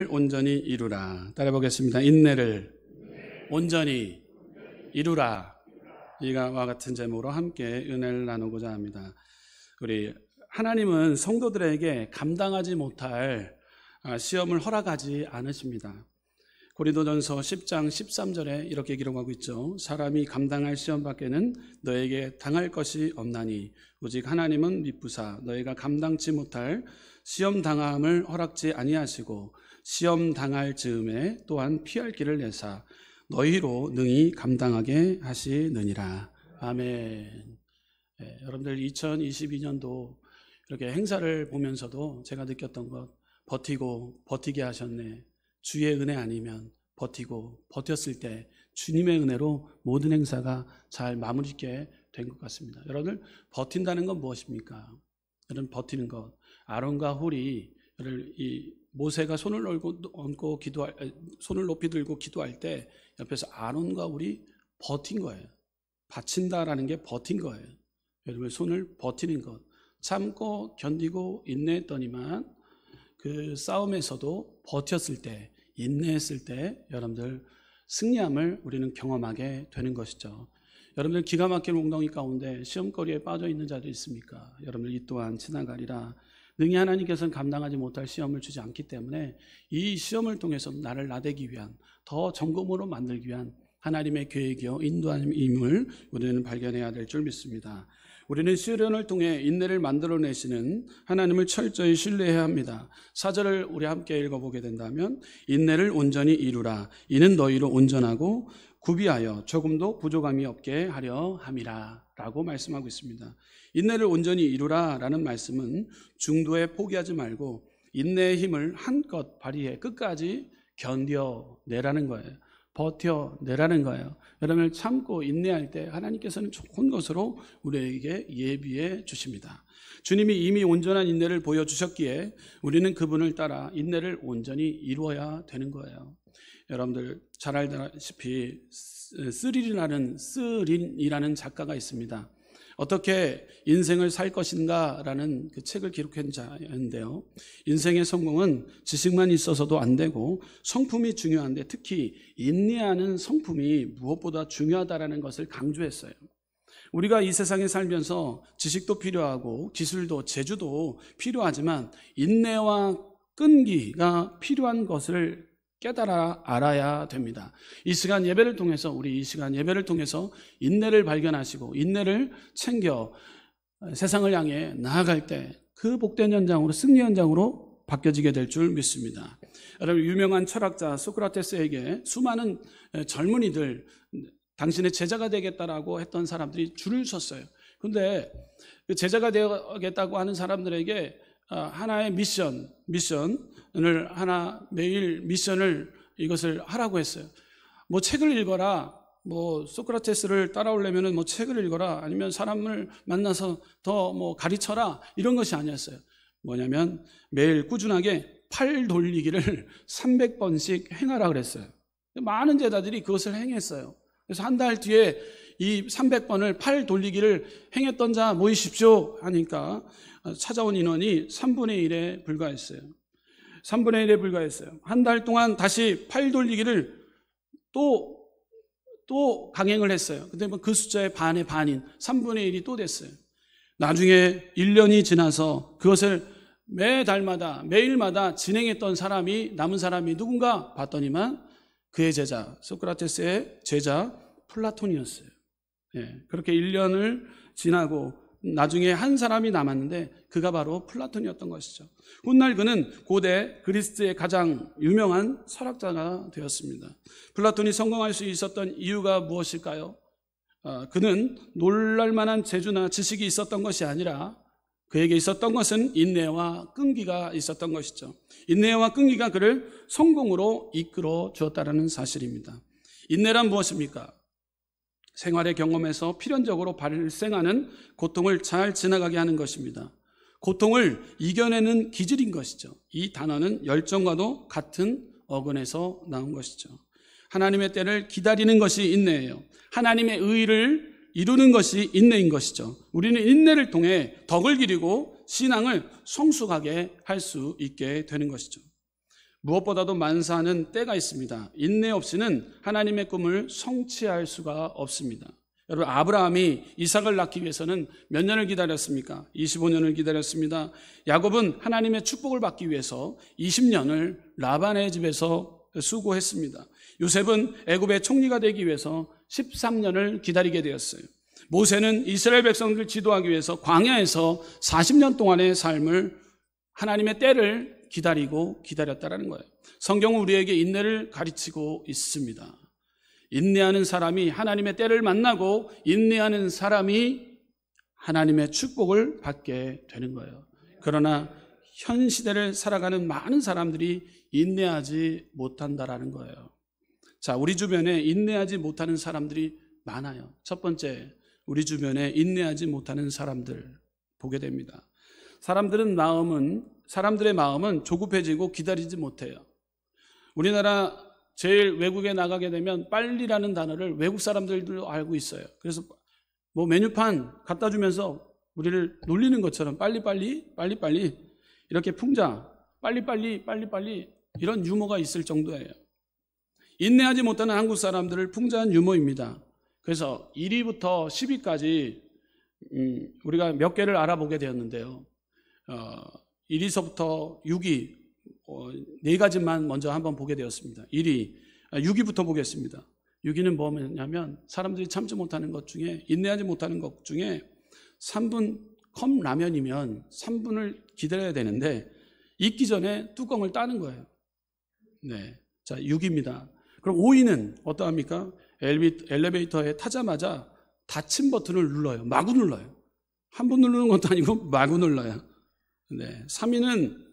온전히 이루라. 따라해보겠습니다. 인내를 온전히 이루라. 이와 같은 제목으로 함께 은혜를 나누고자 합니다. 우리 하나님은 성도들에게 감당하지 못할 시험을 허락하지 않으십니다. 고린도전서 10장 13절에 이렇게 기록하고 있죠. 사람이 감당할 시험 밖에는 너에게 당할 것이 없나니 오직 하나님은 미쁘사 너희가 감당치 못할 시험 당함을 허락지 아니하시고 시험 당할 즈음에 또한 피할 길을 내사 너희로 능히 감당하게 하시느니라. 아멘. 여러분들 2022년도 이렇게 행사를 보면서도 제가 느꼈던 것, 버티게 하셨네. 주의 은혜 아니면 버텼을 때 주님의 은혜로 모든 행사가 잘 마무리게 된 것 같습니다. 여러분들 버틴다는 건 무엇입니까? 여러분 버티는 것. 아론과 홀이 이 모세가 손을 높이 들고 기도할 때 옆에서 아론과 홀이 버틴 거예요. 바친다라는 게 버틴 거예요. 여러분 손을 버티는 것. 참고 견디고 인내했더니만 그 싸움에서도 버텼을 때, 인내했을 때 여러분들 승리함을 우리는 경험하게 되는 것이죠. 여러분들 기가 막힌 웅덩이 가운데 시험거리에 빠져 있는 자도 있습니까? 여러분들 이 또한 지나가리라. 능히 하나님께서는 감당하지 못할 시험을 주지 않기 때문에 이 시험을 통해서 나를 나대기 위한, 더 정금으로 만들기 위한 하나님의 계획이요 인도함임을 우리는 발견해야 될 줄 믿습니다. 우리는 시련을 통해 인내를 만들어내시는 하나님을 철저히 신뢰해야 합니다. 4절을 우리 함께 읽어보게 된다면 인내를 온전히 이루라. 이는 너희로 온전하고 구비하여 조금도 부족함이 없게 하려 함이라 라고 말씀하고 있습니다. 인내를 온전히 이루라 라는 말씀은 중도에 포기하지 말고 인내의 힘을 한껏 발휘해 끝까지 견뎌내라는 거예요. 버텨내라는 거예요. 여러분을 참고 인내할 때 하나님께서는 좋은 것으로 우리에게 예비해 주십니다. 주님이 이미 온전한 인내를 보여주셨기에 우리는 그분을 따라 인내를 온전히 이루어야 되는 거예요. 여러분들 잘 알다시피 쓰린이라는 작가가 있습니다. 어떻게 인생을 살 것인가라는 그 책을 기록한 자인데요. 인생의 성공은 지식만 있어서도 안 되고 성품이 중요한데 특히 인내하는 성품이 무엇보다 중요하다라는 것을 강조했어요. 우리가 이 세상에 살면서 지식도 필요하고 기술도 재주도 필요하지만 인내와 끈기가 필요한 것을 깨달아 알아야 됩니다. 이 시간 예배를 통해서 인내를 발견하시고 인내를 챙겨 세상을 향해 나아갈 때 그 복된 현장으로 승리 현장으로 바뀌어지게 될 줄 믿습니다. 여러분 유명한 철학자 소크라테스에게 수많은 젊은이들 당신의 제자가 되겠다라고 했던 사람들이 줄을 섰어요. 그런데 그 제자가 되겠다고 하는 사람들에게 하나의 미션을 매일 미션을 이것을 하라고 했어요. 뭐 책을 읽어라, 뭐 소크라테스를 따라오려면 뭐 책을 읽어라, 아니면 사람을 만나서 더 뭐 가르쳐라, 이런 것이 아니었어요. 뭐냐면 매일 꾸준하게 팔 돌리기를 300번씩 행하라 그랬어요. 많은 제자들이 그것을 행했어요. 그래서 한 달 뒤에 이 300번을 팔 돌리기를 행했던 자 모이십시오 하니까 찾아온 인원이 3분의 1에 불과했어요. 3분의 1에 불과했어요. 한 달 동안 다시 팔 돌리기를 또 강행을 했어요. 근데 그 숫자의 반의 반인 3분의 1이 또 됐어요. 나중에 1년이 지나서 그것을 매달마다 매일마다 진행했던 남은 사람이 누군가 봤더니만 그의 제자, 소크라테스의 제자 플라톤이었어요. 그렇게 1년을 지나고 나중에 한 사람이 남았는데 그가 바로 플라톤이었던 것이죠. 훗날 그는 고대 그리스의 가장 유명한 철학자가 되었습니다. 플라톤이 성공할 수 있었던 이유가 무엇일까요? 그는 놀랄만한 재주나 지식이 있었던 것이 아니라 그에게 있었던 것은 인내와 끈기가 있었던 것이죠. 인내와 끈기가 그를 성공으로 이끌어 주었다는 사실입니다. 인내란 무엇입니까? 생활의 경험에서 필연적으로 발생하는 고통을 잘 지나가게 하는 것입니다. 고통을 이겨내는 기질인 것이죠. 이 단어는 열정과도 같은 어근에서 나온 것이죠. 하나님의 때를 기다리는 것이 인내예요. 하나님의 의를 이루는 것이 인내인 것이죠. 우리는 인내를 통해 덕을 기리고 신앙을 성숙하게 할 수 있게 되는 것이죠. 무엇보다도 만사하는 때가 있습니다. 인내 없이는 하나님의 꿈을 성취할 수가 없습니다. 여러분, 아브라함이 이삭을 낳기 위해서는 몇 년을 기다렸습니까? 25년을 기다렸습니다. 야곱은 하나님의 축복을 받기 위해서 20년을 라반의 집에서 수고했습니다. 요셉은 애굽의 총리가 되기 위해서 13년을 기다리게 되었어요. 모세는 이스라엘 백성들을 지도하기 위해서 광야에서 40년 동안의 삶을, 하나님의 때를 기다리고 기다렸다라는 거예요. 성경은 우리에게 인내를 가르치고 있습니다. 인내하는 사람이 하나님의 때를 만나고 인내하는 사람이 하나님의 축복을 받게 되는 거예요. 그러나 현 시대를 살아가는 많은 사람들이 인내하지 못한다라는 거예요. 자, 우리 주변에 인내하지 못하는 사람들이 많아요. 첫 번째, 우리 주변에 인내하지 못하는 사람들 보게 됩니다. 사람들의 마음은 조급해지고 기다리지 못해요. 우리나라 제일 외국에 나가게 되면 빨리라는 단어를 외국 사람들도 알고 있어요. 그래서 뭐 메뉴판 갖다 주면서 우리를 놀리는 것처럼 빨리빨리 이렇게 풍자, 빨리빨리 이런 유머가 있을 정도예요. 인내하지 못하는 한국 사람들을 풍자한 유머입니다. 그래서 1위부터 10위까지 우리가 몇 개를 알아보게 되었는데요. 1위서부터 6위 네 가지만 먼저 한번 보게 되었습니다. 6위부터 보겠습니다. 6위는 뭐냐면 사람들이 참지 못하는 것 중에, 인내하지 못하는 것 중에 3분 컵 라면이면 3분을 기다려야 되는데 익기 전에 뚜껑을 따는 거예요. 네, 자 6위입니다. 그럼 5위는 어떠합니까? 엘리베이터에 타자마자 닫힌 버튼을 눌러요. 마구 눌러요. 한 번 누르는 것도 아니고 마구 눌러요. 네, 3위는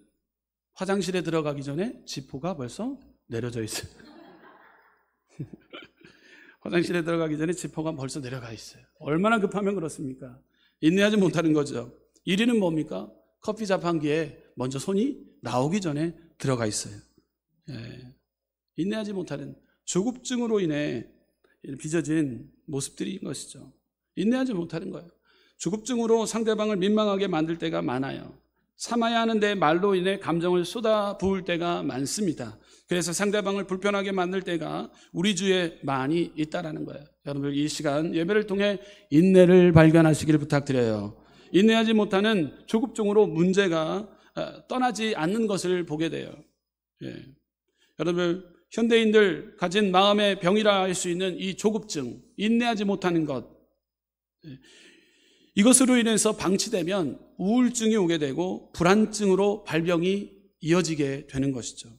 화장실에 들어가기 전에 지퍼가 벌써 내려져 있어요. 화장실에 들어가기 전에 지퍼가 벌써 내려가 있어요. 얼마나 급하면 그렇습니까? 인내하지 못하는 거죠. 1위는 뭡니까? 커피 자판기에 먼저 손이 나오기 전에 들어가 있어요. 예. 인내하지 못하는 조급증으로 인해 빚어진 모습들인 것이죠. 인내하지 못하는 거예요. 조급증으로 상대방을 민망하게 만들 때가 많아요. 참아야 하는데 말로 인해 감정을 쏟아 부을 때가 많습니다. 그래서 상대방을 불편하게 만들 때가 우리 주위에 많이 있다라는 거예요. 여러분, 이 시간 예배를 통해 인내를 발견하시기를 부탁드려요. 인내하지 못하는 조급증으로 문제가 떠나지 않는 것을 보게 돼요. 예. 여러분, 현대인들 가진 마음의 병이라 할 수 있는 이 조급증, 인내하지 못하는 것, 이것으로 인해서 방치되면 우울증이 오게 되고 불안증으로 발병이 이어지게 되는 것이죠.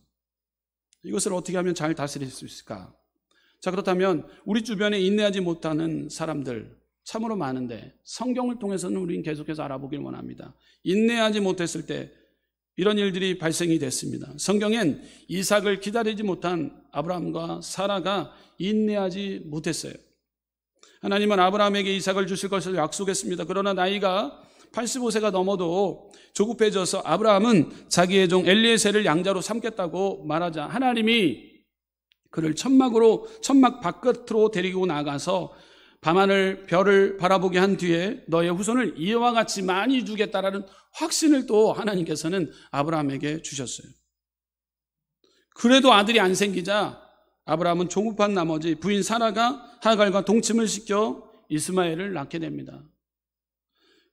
이것을 어떻게 하면 잘 다스릴 수 있을까? 자, 그렇다면 우리 주변에 인내하지 못하는 사람들 참으로 많은데 성경을 통해서는 우리는 계속해서 알아보길 원합니다. 인내하지 못했을 때 이런 일들이 발생이 됐습니다. 성경엔 이삭을 기다리지 못한 아브라함과 사라가 인내하지 못했어요. 하나님은 아브라함에게 이삭을 주실 것을 약속했습니다. 그러나 나이가 85세가 넘어도 조급해져서 아브라함은 자기의 종 엘리에셀을 양자로 삼겠다고 말하자 하나님이 그를 천막 바깥으로 데리고 나가서 밤하늘 별을 바라보게 한 뒤에 너의 후손을 이와 같이 많이 주겠다라는 확신을 또 하나님께서는 아브라함에게 주셨어요. 그래도 아들이 안 생기자 아브라함은 조급한 나머지 부인 사라가 하갈과 동침을 시켜 이스마엘을 낳게 됩니다.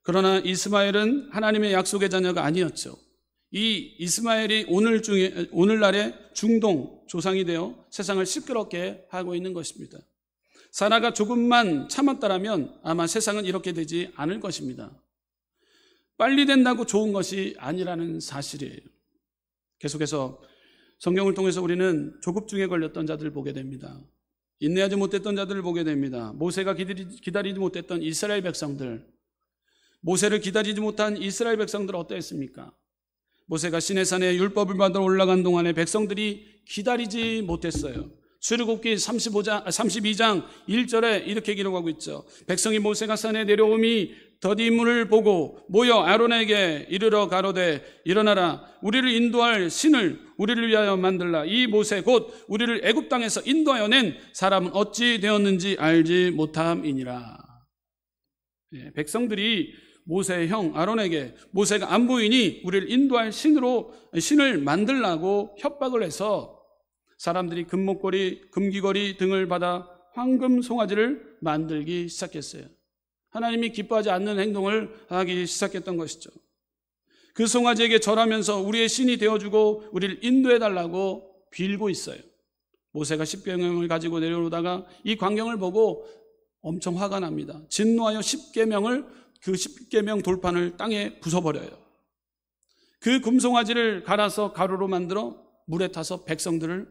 그러나 이스마엘은 하나님의 약속의 자녀가 아니었죠. 이 이스마엘이 오늘날의 중동 조상이 되어 세상을 시끄럽게 하고 있는 것입니다. 사라가 조금만 참았다라면 아마 세상은 이렇게 되지 않을 것입니다. 빨리 된다고 좋은 것이 아니라는 사실이에요. 계속해서 성경을 통해서 우리는 조급증에 걸렸던 자들을 보게 됩니다. 인내하지 못했던 자들을 보게 됩니다. 모세가 기다리지 못했던 이스라엘 백성들, 모세를 기다리지 못한 이스라엘 백성들 어떠했습니까? 모세가 시내산에 율법을 받으러 올라간 동안에 백성들이 기다리지 못했어요. 출애굽기 32장 1절에 이렇게 기록하고 있죠. 백성이 모세가 산에 내려오미 더디물을 보고 모여 아론에게 이르러 가로되 일어나라 우리를 인도할 신을 우리를 위하여 만들라. 이 모세 곧 우리를 애굽 땅에서 인도하여 낸 사람은 어찌 되었는지 알지 못함이니라. 백성들이 모세의 형 아론에게 모세가 안 보이니 우리를 인도할 신을 만들라고 협박을 해서 사람들이 금목걸이, 금귀걸이 등을 받아 황금 송아지를 만들기 시작했어요. 하나님이 기뻐하지 않는 행동을 하기 시작했던 것이죠. 그 송아지에게 절하면서 우리의 신이 되어주고 우리를 인도해달라고 빌고 있어요. 모세가 십계명을 가지고 내려오다가 이 광경을 보고 엄청 화가 납니다. 진노하여 그 십계명 돌판을 땅에 부숴버려요. 그 금송아지를 갈아서 가루로 만들어 물에 타서 백성들을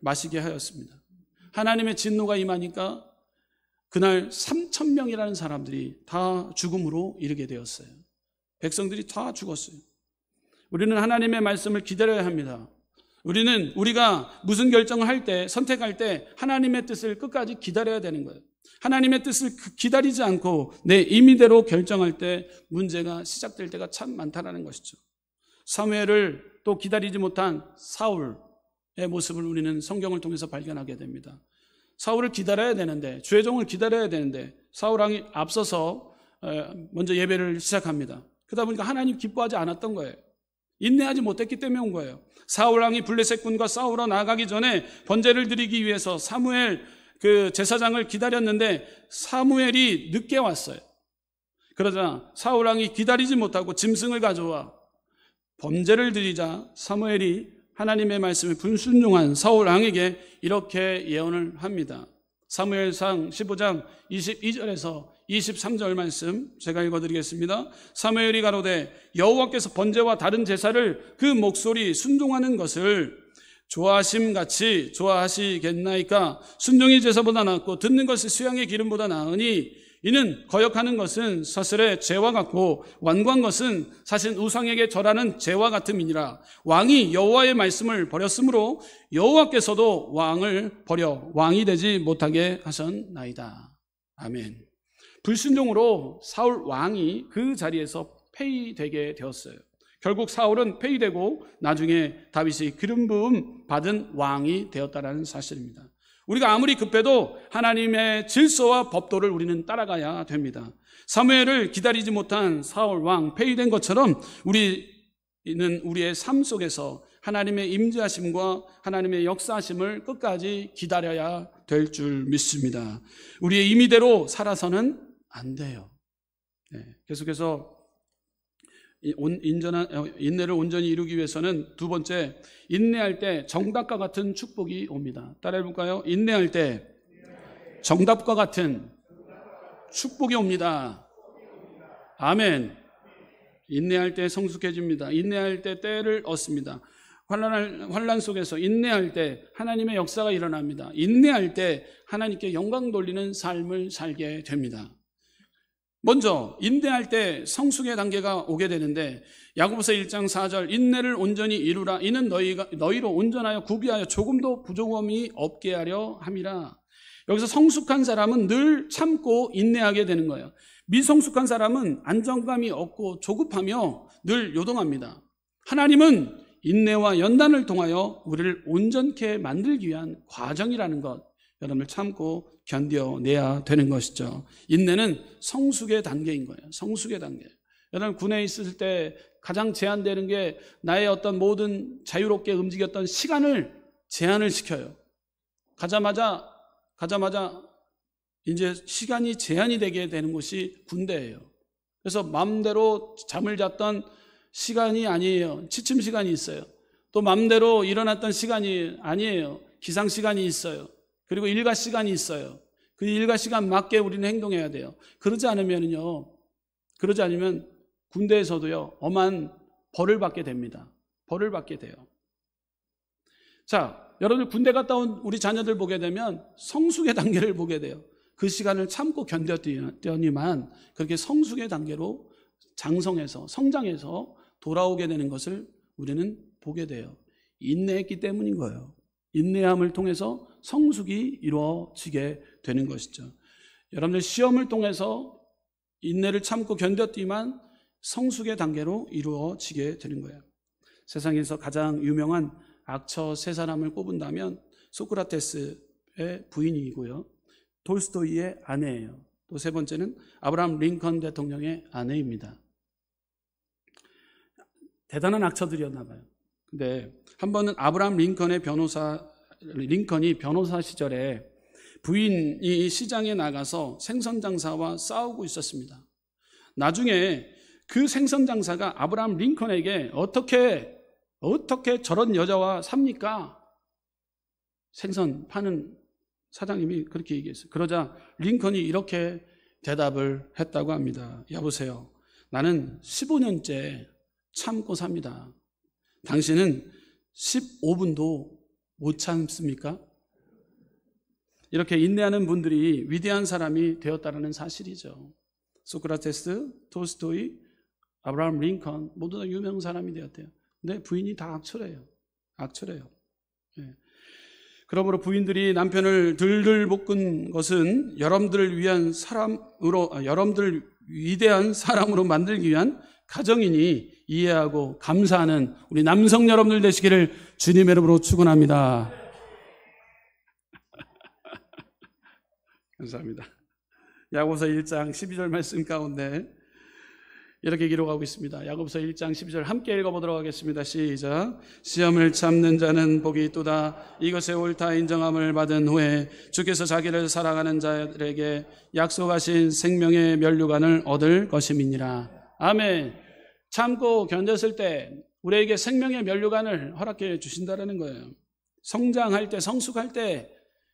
마시게 하였습니다. 하나님의 진노가 임하니까 그날 3,000명이라는 사람들이 다 죽음으로 이르게 되었어요. 백성들이 다 죽었어요. 우리는 하나님의 말씀을 기다려야 합니다. 우리가 무슨 결정을 할 때, 선택할 때 하나님의 뜻을 끝까지 기다려야 되는 거예요. 하나님의 뜻을 기다리지 않고 내 임의대로 결정할 때 문제가 시작될 때가 참 많다라는 것이죠. 사무엘을 또 기다리지 못한 사울의 모습을 우리는 성경을 통해서 발견하게 됩니다. 사울을 기다려야 되는데, 주의 종을 기다려야 되는데 사울 왕이 앞서서 먼저 예배를 시작합니다. 그러다 보니까 하나님 기뻐하지 않았던 거예요. 인내하지 못했기 때문에 온 거예요. 사울 왕이 블레셋 군과 싸우러 나가기 전에 번제를 드리기 위해서 사무엘 그 제사장을 기다렸는데 사무엘이 늦게 왔어요. 그러자 사울 왕이 기다리지 못하고 짐승을 가져와 번제를 드리자 사무엘이 하나님의 말씀에 불순종한 사울 왕에게 이렇게 예언을 합니다. 사무엘상 15장 22절에서 23절 말씀 제가 읽어드리겠습니다. 사무엘이 가로되 여호와께서 번제와 다른 제사를 그 목소리 순종하는 것을 좋아하심같이 좋아하시겠나이까? 순종이 제사보다 낫고 듣는 것이 수양의 기름보다 나으니 이는 거역하는 것은 사슬의 죄와 같고 완고한 것은 사실 우상에게 절하는 죄와 같음이니라. 왕이 여호와의 말씀을 버렸으므로 여호와께서도 왕을 버려 왕이 되지 못하게 하셨나이다. 아멘. 불순종으로 사울 왕이 그 자리에서 폐위되게 되었어요. 결국 사울은 폐위되고 나중에 다윗이 기름 부음 받은 왕이 되었다는 사실입니다. 우리가 아무리 급해도 하나님의 질서와 법도를 우리는 따라가야 됩니다. 사무엘을 기다리지 못한 사울 왕 폐위된 것처럼 우리는 우리의 삶 속에서 하나님의 임재하심과 하나님의 역사하심을 끝까지 기다려야 될 줄 믿습니다. 우리의 임의대로 살아서는 안 돼요. 계속해서 인내를 온전히 이루기 위해서는 두 번째, 인내할 때 정답과 같은 축복이 옵니다. 따라해 볼까요? 인내할 때 정답과 같은 축복이 옵니다. 아멘. 인내할 때 성숙해집니다. 인내할 때 때를 얻습니다. 환난 속에서 인내할 때 하나님의 역사가 일어납니다. 인내할 때 하나님께 영광 돌리는 삶을 살게 됩니다. 먼저 인내할 때 성숙의 단계가 오게 되는데 야고보서 1장 4절 인내를 온전히 이루라. 이는 너희로 온전하여 구비하여 조금도 부족함이 없게 하려 함이라. 여기서 성숙한 사람은 늘 참고 인내하게 되는 거예요. 미성숙한 사람은 안정감이 없고 조급하며 늘 요동합니다. 하나님은 인내와 연단을 통하여 우리를 온전케 만들기 위한 과정이라는 것, 여러분을 참고 견뎌내야 되는 것이죠. 인내는 성숙의 단계인 거예요. 성숙의 단계. 여러분 군에 있을 때 가장 제한되는 게 나의 어떤 모든 자유롭게 움직였던 시간을 제한을 시켜요. 가자마자 이제 시간이 제한이 되게 되는 곳이 군대예요. 그래서 마음대로 잠을 잤던 시간이 아니에요. 취침 시간이 있어요. 또 마음대로 일어났던 시간이 아니에요. 기상 시간이 있어요. 그리고 일과 시간이 있어요. 그 일과 시간 맞게 우리는 행동해야 돼요. 그러지 않으면 군대에서도요, 엄한 벌을 받게 됩니다. 벌을 받게 돼요. 자, 여러분들 군대 갔다 온 우리 자녀들 보게 되면 성숙의 단계를 보게 돼요. 그 시간을 참고 견뎠더니만 그렇게 성숙의 단계로 장성해서 성장해서 돌아오게 되는 것을 우리는 보게 돼요. 인내했기 때문인 거예요. 인내함을 통해서 성숙이 이루어지게 되는 것이죠. 여러분들 시험을 통해서 인내를 참고 견뎠지만 성숙의 단계로 이루어지게 되는 거예요. 세상에서 가장 유명한 악처 세 사람을 꼽은다면 소크라테스의 부인이고요, 톨스토이의 아내예요. 또 세 번째는 아브라함 링컨 대통령의 아내입니다. 대단한 악처들이었나 봐요. 근데 한 번은 아브라함 링컨이 변호사 시절에 부인이 시장에 나가서 생선 장사와 싸우고 있었습니다. 나중에 그 생선 장사가 아브라함 링컨에게 어떻게 저런 여자와 삽니까? 생선 파는 사장님이 그렇게 얘기했어요. 그러자 링컨이 이렇게 대답을 했다고 합니다. 여보세요. 나는 15년째 참고 삽니다. 당신은 15분도 못 참습니까? 이렇게 인내하는 분들이 위대한 사람이 되었다는 사실이죠. 소크라테스, 톨스토이, 아브라함 링컨 모두 다 유명 사람이 되었대요. 근데 부인이 다 악철해요. 예. 그러므로 부인들이 남편을 들들 볶은 것은 여러분들을 위대한 사람으로 만들기 위한 가정이니 이해하고 감사하는 우리 남성 여러분들 되시기를 주님의 이름으로 축원합니다. 감사합니다. 야고보서 1장 12절 말씀 가운데 이렇게 기록하고 있습니다. 야고보서 1장 12절 함께 읽어보도록 하겠습니다. 시작. 시험을 참는 자는 복이 있도다. 이것에 옳다 인정함을 받은 후에 주께서 자기를 사랑하는 자들에게 약속하신 생명의 면류관을 얻을 것임이니라. 아멘. 참고 견뎠을 때 우리에게 생명의 면류관을 허락해 주신다는 거예요. 성장할 때, 성숙할 때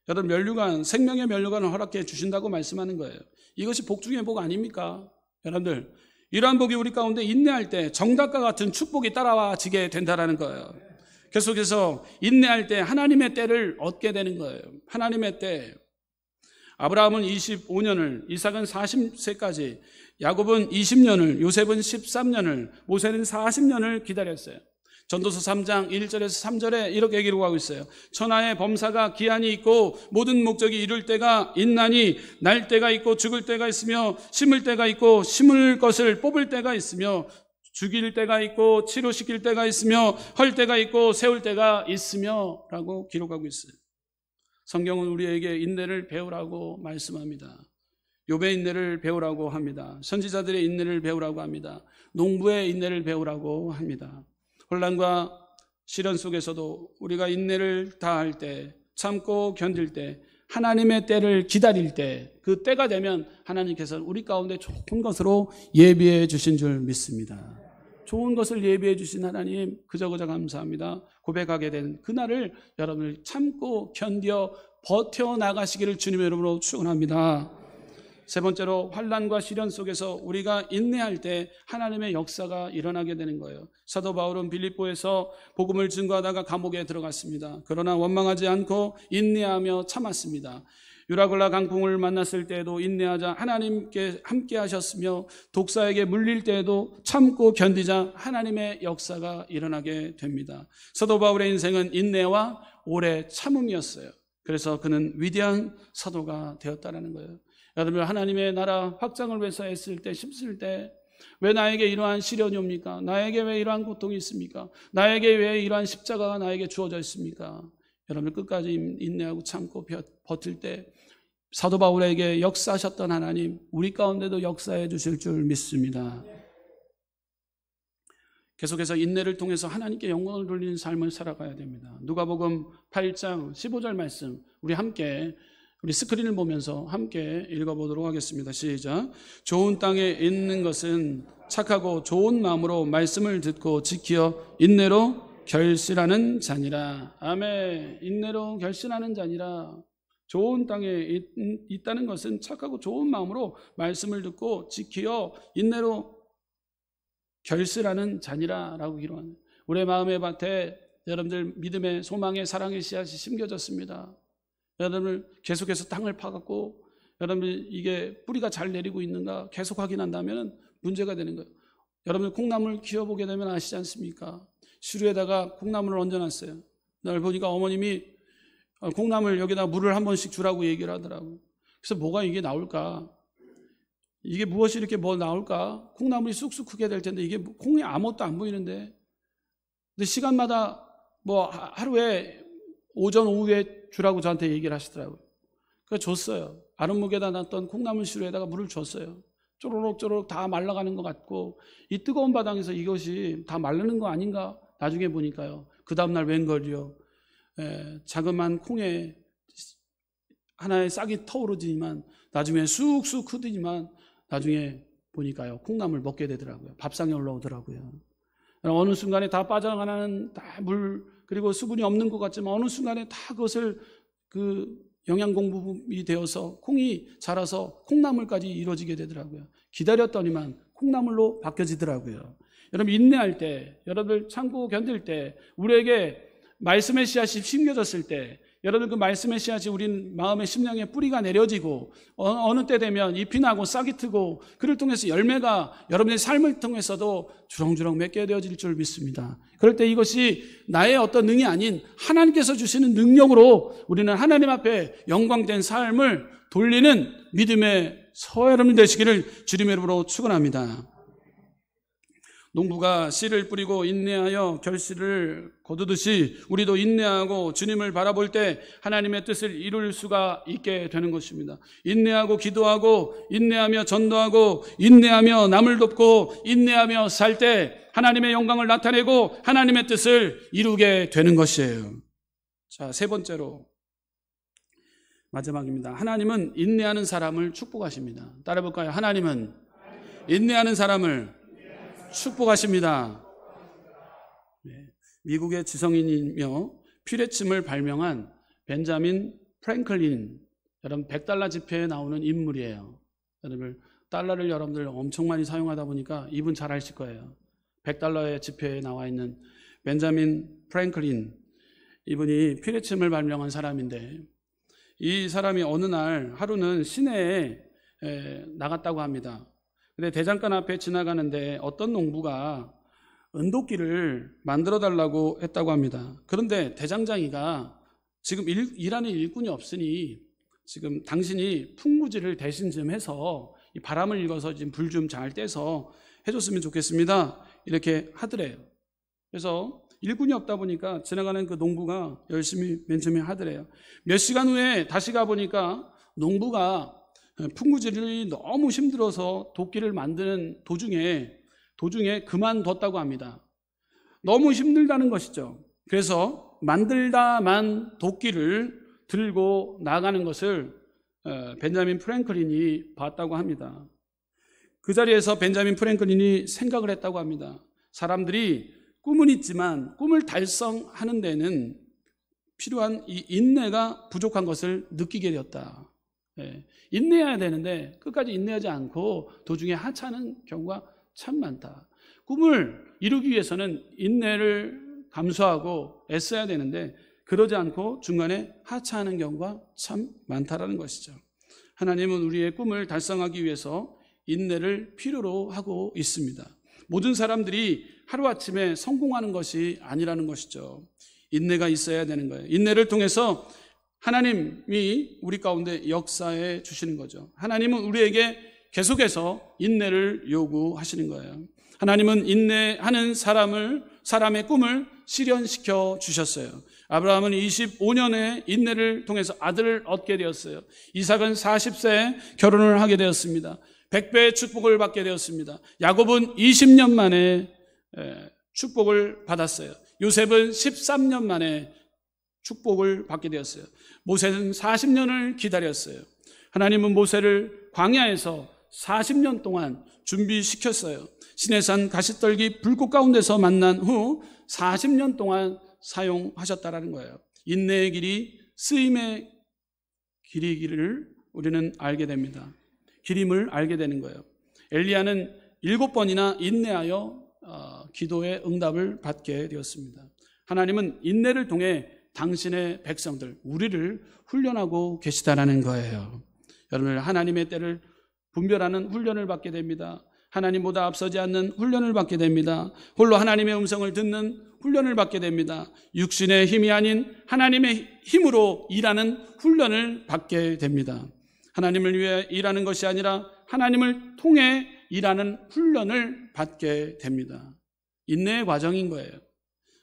여러분 면류관, 생명의 면류관을 허락해 주신다고 말씀하는 거예요. 이것이 복 중의 복 아닙니까? 여러분들 이러한 복이 우리 가운데 인내할 때 정답과 같은 축복이 따라와지게 된다는 거예요. 계속해서 인내할 때 하나님의 때를 얻게 되는 거예요. 하나님의 때. 아브라함은 25년을, 이삭은 40세까지, 야곱은 20년을, 요셉은 13년을, 모세는 40년을 기다렸어요. 전도서 3장 1절에서 3절에 이렇게 기록하고 있어요. 천하의 범사가 기한이 있고 모든 목적이 이룰 때가 있나니 날 때가 있고 죽을 때가 있으며 심을 때가 있고 심을 것을 뽑을 때가 있으며 죽일 때가 있고 치료시킬 때가 있으며 헐 때가 있고 세울 때가 있으며 라고 기록하고 있어요. 성경은 우리에게 인내를 배우라고 말씀합니다. 욥의 인내를 배우라고 합니다. 선지자들의 인내를 배우라고 합니다. 농부의 인내를 배우라고 합니다. 혼란과 시련 속에서도 우리가 인내를 다할 때, 참고 견딜 때, 하나님의 때를 기다릴 때, 그 때가 되면 하나님께서 우리 가운데 좋은 것으로 예비해 주신 줄 믿습니다. 좋은 것을 예비해 주신 하나님 그저 감사합니다. 고백하게 된 그날을 여러분을 참고 견뎌 버텨나가시기를 주님의 이름으로 축원합니다. 세 번째로 환난과 시련 속에서 우리가 인내할 때 하나님의 역사가 일어나게 되는 거예요. 사도 바울은 빌립보에서 복음을 증거하다가 감옥에 들어갔습니다. 그러나 원망하지 않고 인내하며 참았습니다. 유라굴라 강풍을 만났을 때에도 인내하자 하나님께 함께 하셨으며 독사에게 물릴 때에도 참고 견디자 하나님의 역사가 일어나게 됩니다. 사도 바울의 인생은 인내와 오래 참음이었어요. 그래서 그는 위대한 사도가 되었다는 거예요. 여러분 하나님의 나라 확장을 위해서 애쓸 때 힘쓸 때 왜 나에게 이러한 시련이 옵니까? 나에게 왜 이러한 고통이 있습니까? 나에게 왜 이러한 십자가가 나에게 주어져 있습니까? 여러분 끝까지 인내하고 참고 버틸 때 사도 바울에게 역사하셨던 하나님 우리 가운데도 역사해 주실 줄 믿습니다. 계속해서 인내를 통해서 하나님께 영광을 돌리는 삶을 살아가야 됩니다. 누가복음 8장 15절 말씀 우리 스크린을 보면서 함께 읽어보도록 하겠습니다. 시작. 좋은 땅에 있는 것은 착하고 좋은 마음으로 말씀을 듣고 지켜 인내로 결실하는 자니라. 아멘. 인내로 결실하는 자니라. 좋은 땅에 있다는 것은 착하고 좋은 마음으로 말씀을 듣고 지켜 인내로 결실하는 자니라 라고 기록합니다. 우리의 마음의 밭에 여러분들 믿음의 소망의 사랑의 씨앗이 심겨졌습니다. 여러분들 계속해서 땅을 파갖고 여러분들 이게 뿌리가 잘 내리고 있는가 계속 확인한다면 문제가 되는 거예요. 여러분들 콩나물 키워보게 되면 아시지 않습니까? 시루에다가 콩나물을 얹어놨어요. 날 보니까 어머님이 콩나물 여기다 물을 한 번씩 주라고 얘기를 하더라고요. 그래서 뭐가 이게 나올까? 이게 무엇이 이렇게 뭐 나올까? 콩나물이 쑥쑥 크게 될 텐데 이게 콩이 아무것도 안 보이는데 근데 시간마다 뭐 하루에 오전 오후에 주라고 저한테 얘기를 하시더라고요. 그거 줬어요. 아랫목에다 놨던 콩나물 시루에다가 물을 줬어요. 쪼로록 다 말라가는 것 같고, 이 뜨거운 바닥에서 이것이 다 마르는 거 아닌가? 나중에 보니까요. 그 다음날 웬걸요. 자그마한 콩에 하나의 싹이 터오르지만 나중에 쑥쑥 크더니만 나중에 보니까요. 콩나물 먹게 되더라고요. 밥상에 올라오더라고요. 어느 순간에 다 빠져나가는 다 물 그리고 수분이 없는 것 같지만 어느 순간에 다 그것을 영양 공급이 되어서 콩이 자라서 콩나물까지 이루어지게 되더라고요. 기다렸더니만 콩나물로 바뀌어지더라고요. 여러분 인내할 때, 여러분들 참고 견딜 때, 우리에게 말씀의 씨앗이 심겨졌을 때, 여러분 그 말씀의 씨앗이 우리 마음의 심령에 뿌리가 내려지고 어느 때 되면 잎이 나고 싹이 트고 그를 통해서 열매가 여러분의 삶을 통해서도 주렁주렁 맺게 되어질 줄 믿습니다. 그럴 때 이것이 나의 어떤 능이 아닌 하나님께서 주시는 능력으로 우리는 하나님 앞에 영광된 삶을 돌리는 믿음의 서 여러분 되시기를 주님의 이름으로 축원합니다. 농부가 씨를 뿌리고 인내하여 결실을 거두듯이 우리도 인내하고 주님을 바라볼 때 하나님의 뜻을 이룰 수가 있게 되는 것입니다. 인내하고 기도하고 인내하며 전도하고 인내하며 남을 돕고 인내하며 살 때 하나님의 영광을 나타내고 하나님의 뜻을 이루게 되는 것이에요. 자, 세 번째로 마지막입니다. 하나님은 인내하는 사람을 축복하십니다. 따라해볼까요? 하나님은 인내하는 사람을 축복하십니다. 미국의 지성인이며 퓨레침을 발명한 벤자민 프랭클린, 여러분 $100 지폐에 나오는 인물이에요. 여러분 달러를 여러분들 엄청 많이 사용하다 보니까 이분 잘 아실 거예요. $100의 지폐에 나와 있는 벤자민 프랭클린, 이분이 퓨레침을 발명한 사람인데 이 사람이 어느 날 하루는 시내에 나갔다고 합니다. 근데 대장간 앞에 지나가는데 어떤 농부가 은도끼를 만들어 달라고 했다고 합니다. 그런데 대장장이가 지금 일하는 일꾼이 없으니 지금 당신이 풍무지를 대신 좀 해서 이 바람을 읽어서 지금 불 좀 잘 떼서 해줬으면 좋겠습니다. 이렇게 하더래요. 그래서 일꾼이 없다 보니까 지나가는 그 농부가 열심히 맨 처음에 하더래요. 몇 시간 후에 다시 가보니까 농부가 풍무질이 너무 힘들어서 도끼를 만드는 도중에 그만뒀다고 합니다. 너무 힘들다는 것이죠. 그래서 만들다만 도끼를 들고 나가는 것을 벤자민 프랭클린이 봤다고 합니다. 그 자리에서 벤자민 프랭클린이 생각을 했다고 합니다. 사람들이 꿈은 있지만 꿈을 달성하는 데는 필요한 이 인내가 부족한 것을 느끼게 되었다. 인내해야 되는데 끝까지 인내하지 않고 도중에 하차하는 경우가 참 많다. 꿈을 이루기 위해서는 인내를 감수하고 애써야 되는데 그러지 않고 중간에 하차하는 경우가 참 많다라는 것이죠. 하나님은 우리의 꿈을 달성하기 위해서 인내를 필요로 하고 있습니다. 모든 사람들이 하루아침에 성공하는 것이 아니라는 것이죠. 인내가 있어야 되는 거예요. 인내를 통해서 하나님이 우리 가운데 역사해 주시는 거죠. 하나님은 우리에게 계속해서 인내를 요구하시는 거예요. 하나님은 인내하는 사람의 꿈을 실현시켜 주셨어요. 아브라함은 25년의 인내를 통해서 아들을 얻게 되었어요. 이삭은 40세에 결혼을 하게 되었습니다. 100배의 축복을 받게 되었습니다. 야곱은 20년 만에 축복을 받았어요. 요셉은 13년 만에 축복을 받게 되었어요. 모세는 40년을 기다렸어요. 하나님은 모세를 광야에서 40년 동안 준비시켰어요. 시내산 가시떨기 불꽃 가운데서 만난 후 40년 동안 사용하셨다라는 거예요. 인내의 길이 쓰임의 길이기를 우리는 알게 됩니다. 길임을 알게 되는 거예요. 엘리야는 7번이나 인내하여 기도의 응답을 받게 되었습니다. 하나님은 인내를 통해 당신의 백성들, 우리를 훈련하고 계시다라는 거예요. 여러분, 하나님의 때를 분별하는 훈련을 받게 됩니다. 하나님보다 앞서지 않는 훈련을 받게 됩니다. 홀로 하나님의 음성을 듣는 훈련을 받게 됩니다. 육신의 힘이 아닌 하나님의 힘으로 일하는 훈련을 받게 됩니다. 하나님을 위해 일하는 것이 아니라 하나님을 통해 일하는 훈련을 받게 됩니다. 인내의 과정인 거예요.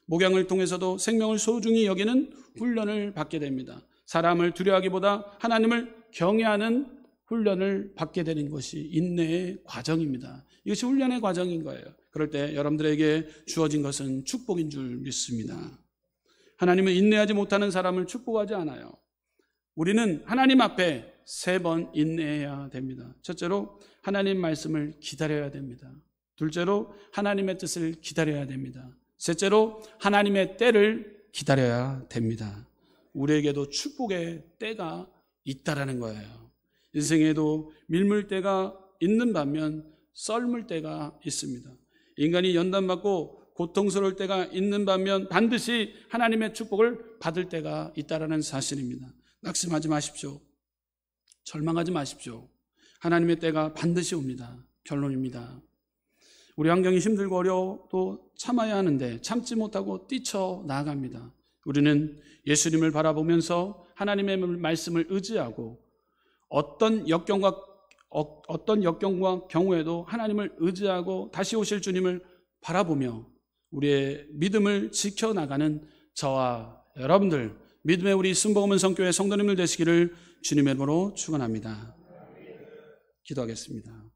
목양을 통해서도 생명을 소중히 여기는 훈련을 받게 됩니다. 사람을 두려워하기보다 하나님을 경외하는 훈련을 받게 되는 것이 인내의 과정입니다. 이것이 훈련의 과정인 거예요. 그럴 때 여러분들에게 주어진 것은 축복인 줄 믿습니다. 하나님은 인내하지 못하는 사람을 축복하지 않아요. 우리는 하나님 앞에 3번 인내해야 됩니다. 첫째로 하나님 말씀을 기다려야 됩니다. 둘째로 하나님의 뜻을 기다려야 됩니다. 셋째로 하나님의 때를 기다려야 됩니다. 우리에게도 축복의 때가 있다라는 거예요. 인생에도 밀물 때가 있는 반면 썰물 때가 있습니다. 인간이 연단받고 고통스러울 때가 있는 반면 반드시 하나님의 축복을 받을 때가 있다라는 사실입니다. 낙심하지 마십시오. 절망하지 마십시오. 하나님의 때가 반드시 옵니다. 결론입니다. 우리 환경이 힘들고 어려워도 참아야 하는데 참지 못하고 뛰쳐나갑니다. 우리는 예수님을 바라보면서 하나님의 말씀을 의지하고 어떤 역경과 경우에도 하나님을 의지하고 다시 오실 주님을 바라보며 우리의 믿음을 지켜나가는 저와 여러분들, 믿음의 우리 순복음은 성교회 성도님들 되시기를 주님의 이름으로 축원합니다. 기도하겠습니다.